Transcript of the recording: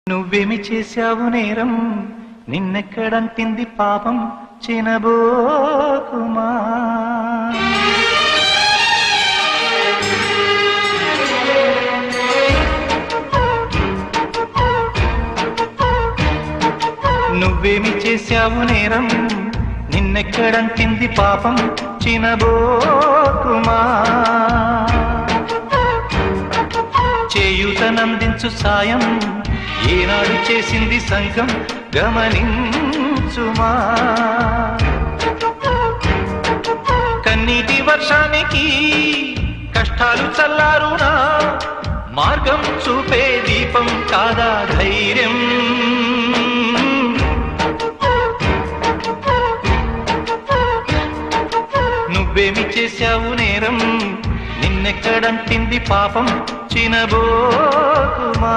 నువ్వేమి చేశావు నేరం, నిన్నెక్కడంటింది పాపం, చినబోకుమా. నువ్వేమి చేశావు నేరం, నిన్నెక్కడంటింది పాపం, చినబోకుమా. చేయూతనందించు సాయం ఏనాడు చేసింది సంఘం, గమనించుమా. కన్నీటి వర్షానికి కష్టాలు చల్లారునా, మార్గం చూపే దీపం కాదా ధైర్యం. నువ్వేమి చేశావు నేరం, నిన్నెక్కడంటింది పాపం, చినబోకుమా.